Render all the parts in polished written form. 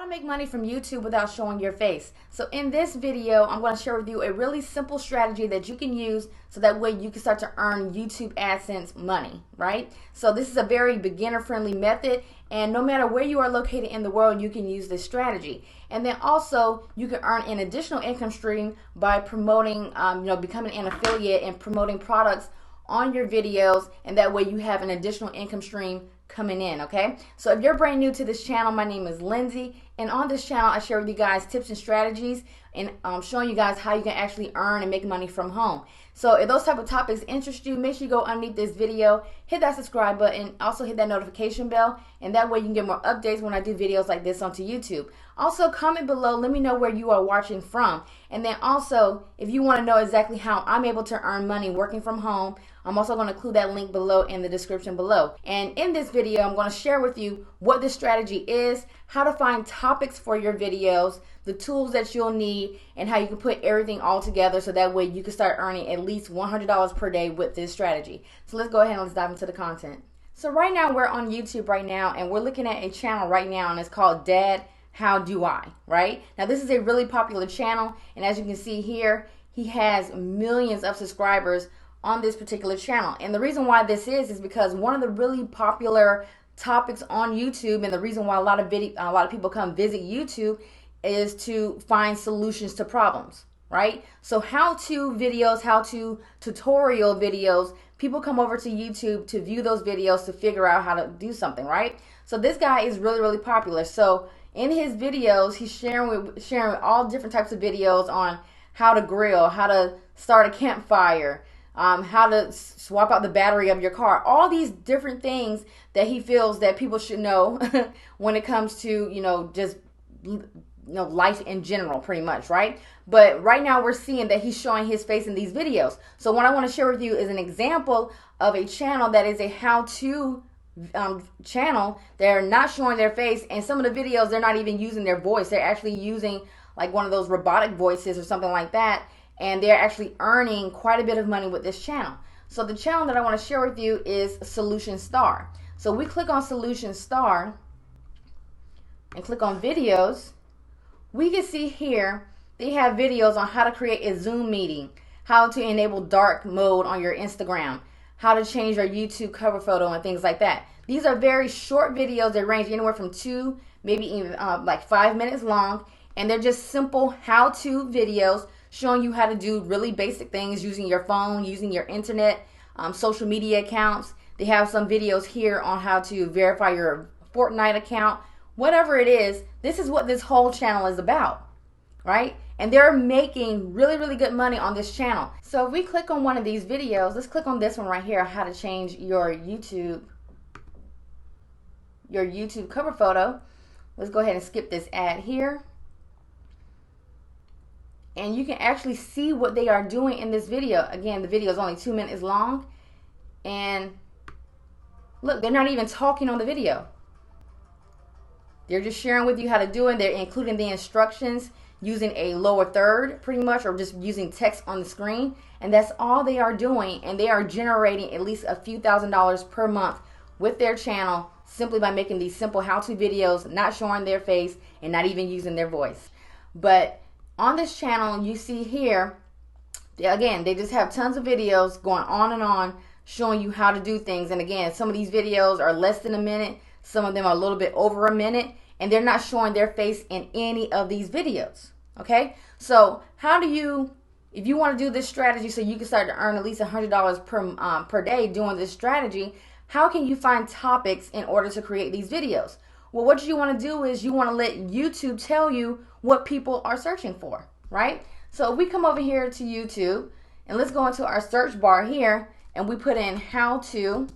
to make money from YouTube without showing your face. So in this video, I'm going to share with you a really simple strategy that you can use so that way you can start to earn YouTube AdSense money, right? So this is a very beginner-friendly method, and no matter where you are located in the world, you can use this strategy. And then also, you can earn an additional income stream by promoting, becoming an affiliate and promoting products on your videos, and that way you have an additional income stream coming in, okay? So if you're brand new to this channel, my name is Lindsay, and on this channel I share with you guys tips and strategies and showing you guys how you can actually earn and make money from home. So if those type of topics interest you, make sure you go underneath this video, hit that subscribe button, also hit that notification bell, and that way you can get more updates when I do videos like this onto YouTube. Also, comment below, let me know where you are watching from. And then also, if you want to know exactly how I'm able to earn money working from home, I'm also going to include that link below in the description below. And in this video, I'm going to share with you what this strategy is, how to find topics for your videos, the tools that you'll need, and how you can put everything all together so that way you can start earning at least $100 per day with this strategy. So let's go ahead and let's dive into the content. So right now we're on YouTube right now, and we're looking at a channel right now, and it's called Dad, How Do I, right? Now this is a really popular channel, and as you can see here, he has millions of subscribers on this particular channel. And the reason why this is because one of the really popular topics on YouTube, and the reason why a lot of people come visit YouTube, is to find solutions to problems, right? So how-to videos, how-to tutorial videos, people come over to YouTube to view those videos to figure out how to do something, right? So this guy is really popular. So in his videos, he's sharing all different types of videos on how to grill, how to start a campfire, how to swap out the battery of your car, all these different things that he feels that people should know when it comes to, just life in general, pretty much, right? But right now we're seeing that he's showing his face in these videos. So what I want to share with you is an example of a channel that is a how-to channel. They're not showing their face, and some of the videos they're not even using their voice. They're actually using like one of those robotic voices or something like that, and they're actually earning quite a bit of money with this channel. So the channel that I want to share with you is Solution Star. So we click on Solution Star and click on videos. We can see here they have videos on how to create a Zoom meeting, how to enable dark mode on your Instagram, how to change your YouTube cover photo, and things like that. These are very short videos. They range anywhere from 2, maybe even like 5 minutes long, and they're just simple how-to videos showing you how to do really basic things using your phone, using your internet, social media accounts. They have some videos here on how to verify your Fortnite account. Whatever it is, this is what this whole channel is about, right? And they're making really good money on this channel. So if we click on one of these videos, let's click on this one right here, how to change your YouTube cover photo. Let's go ahead and skip this ad here. And you can actually see what they are doing in this video. Again, the video is only 2 minutes long. And look, they're not even talking on the video. They're just sharing with you how to do it. They're including the instructions using a lower third, pretty much, or just using text on the screen. And that's all they are doing. And they are generating at least a few $1,000s per month with their channel simply by making these simple how-to videos, not showing their face and not even using their voice. But on this channel, you see here, again, they just have tons of videos going on and on showing you how to do things. And again, some of these videos are less than a minute. Some of them are a little bit over a minute, and they're not showing their face in any of these videos, okay? So how do you, if you want to do this strategy so you can start to earn at least $100 per day doing this strategy, how can you find topics in order to create these videos? Well, what you want to do is you want to let YouTube tell you what people are searching for, right? So if we come over here to YouTube, and let's go into our search bar here, and we put in how to.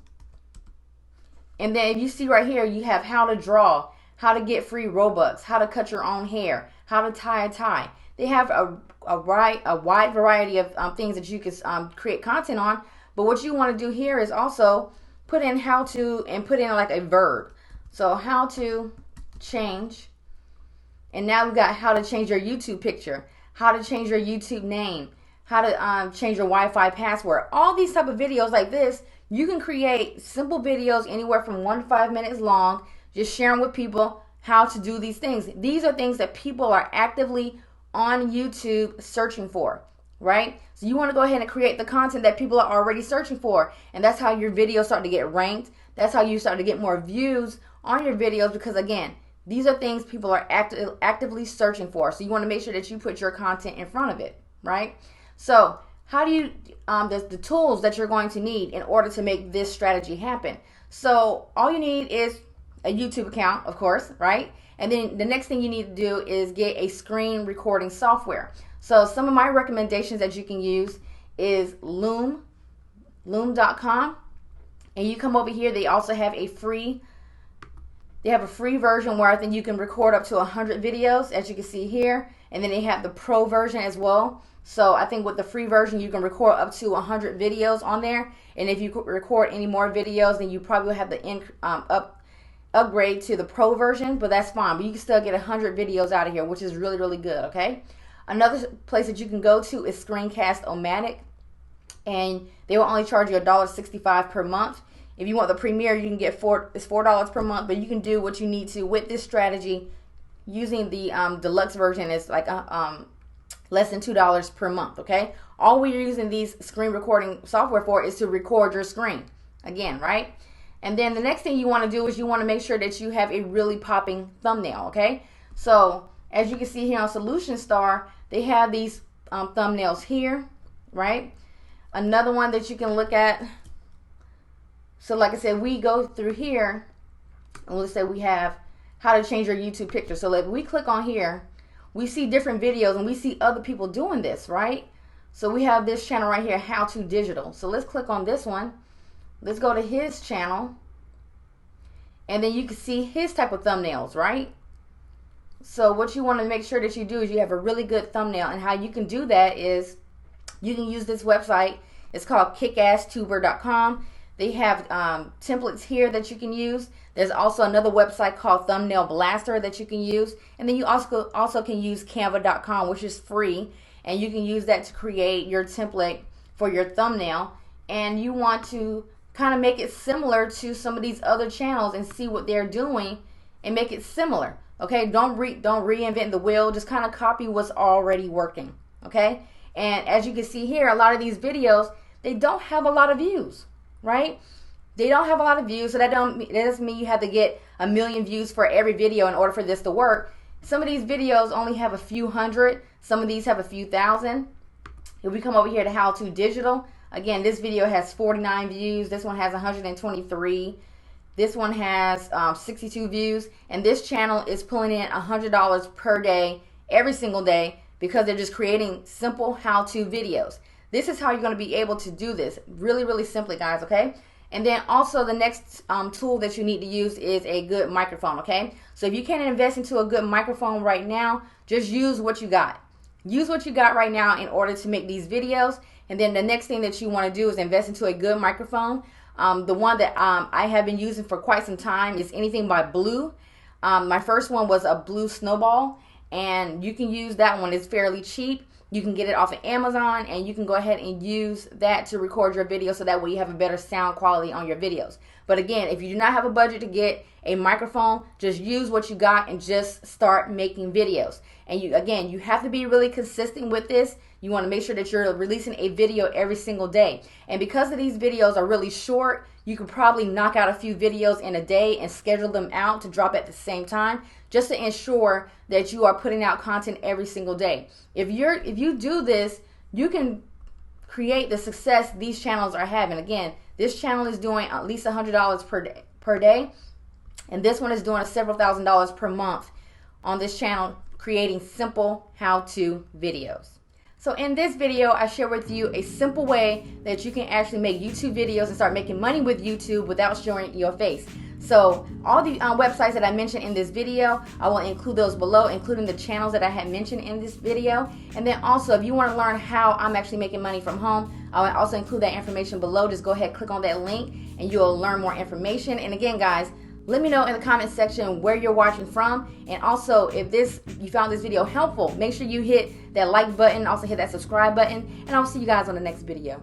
And then if you see right here, you have how to draw, how to get free Robux, how to cut your own hair, how to tie a tie. They have a wide variety of things that you can create content on. But what you want to do here is also put in how to, and put in like a verb. So how to change. And now we've got how to change your YouTube picture, how to change your YouTube name, how to change your Wi-Fi password. All these type of videos like this, you can create simple videos anywhere from 1 to 5 minutes long, just sharing with people how to do these things. These are things that people are actively on YouTube searching for, right? So you want to go ahead and create the content that people are already searching for. And that's how your videos start to get ranked. That's how you start to get more views on your videos, because again, these are things people are actively searching for. So you want to make sure that you put your content in front of it, right? So how do you, the tools that you're going to need in order to make this strategy happen. So all you need is a YouTube account, of course, right? And then the next thing you need to do is get a screen recording software. So some of my recommendations that you can use is loom.com. And you come over here, they also have a free version where I think you can record up to 100 videos, as you can see here. And then they have the pro version as well. So I think with the free version, you can record up to 100 videos on there. And if you record any more videos, then you probably will have to upgrade to the pro version, but that's fine. But you can still get 100 videos out of here, which is really, really good, okay? Another place that you can go to is Screencast-O-Matic, and they will only charge you $1.65 per month. If you want the Premier, you can get $4 per month, but you can do what you need to with this strategy using the deluxe version. Is like less than $2 per month, okay? All we're using these screen recording software for is to record your screen, again, right? And then the next thing you want to do is you want to make sure that you have a really popping thumbnail, okay? So as you can see here on Solution Star, they have these thumbnails here, right? Another one that you can look at. So like I said, we go through here, and let's say we have how to change your YouTube picture. So if we click on here, we see different videos and we see other people doing this, right? So we have this channel right here, How to Digital. So let's click on this one. Let's go to his channel, and then you can see his type of thumbnails, right? So what you want to make sure that you do is you have a really good thumbnail, and how you can do that is you can use this website. It's called kickasstuber.com. They have templates here that you can use. There's also another website called Thumbnail Blaster that you can use, and then you also can use canva.com, which is free, and you can use that to create your template for your thumbnail. And you want to kind of make it similar to some of these other channels and see what they're doing and make it similar, okay? Don't reinvent the wheel. Just kind of copy what's already working, okay? And as you can see here, a lot of these videos, they don't have a lot of views, right? They don't have a lot of views, so that doesn't mean you have to get 1 million views for every video in order for this to work. Some of these videos only have a few hundred. Some of these have a few thousand. If we come over here to How to Digital, again, this video has 49 views. This one has 123. This one has 62 views. And this channel is pulling in $100 per day, every single day, because they're just creating simple how-to videos. This is how you're going to be able to do this. Really, really simply, guys, okay? And then also the next tool that you need to use is a good microphone, okay? So if you can't invest into a good microphone right now, just use what you got. Use what you got right now in order to make these videos. And then the next thing that you want to do is invest into a good microphone. The one that I have been using for quite some time is anything by Blue. My first one was a Blue Snowball, and you can use that one. It's fairly cheap. You can get it off of Amazon, and you can go ahead and use that to record your video, so that way you have a better sound quality on your videos. But again, if you do not have a budget to get a microphone, just use what you got and just start making videos. And you have to be really consistent with this. You want to make sure that you're releasing a video every single day. And because of these videos are really short, you could probably knock out a few videos in a day and schedule them out to drop at the same time, just to ensure that you are putting out content every single day. If you do this, you can create the success these channels are having. Again, this channel is doing at least $100 per day, and this one is doing several $1,000s per month on this channel, creating simple how-to videos. So in this video, I share with you a simple way that you can actually make YouTube videos and start making money with YouTube without showing your face. So all the websites that I mentioned in this video, I will include those below, including the channels that I had mentioned in this video. And then also, if you want to learn how I'm actually making money from home, I will also include that information below. Just go ahead, click on that link, and you'll learn more information. And again, guys, let me know in the comment section where you're watching from. And also, if you found this video helpful, make sure you hit that like button, also hit that subscribe button, and I'll see you guys on the next video.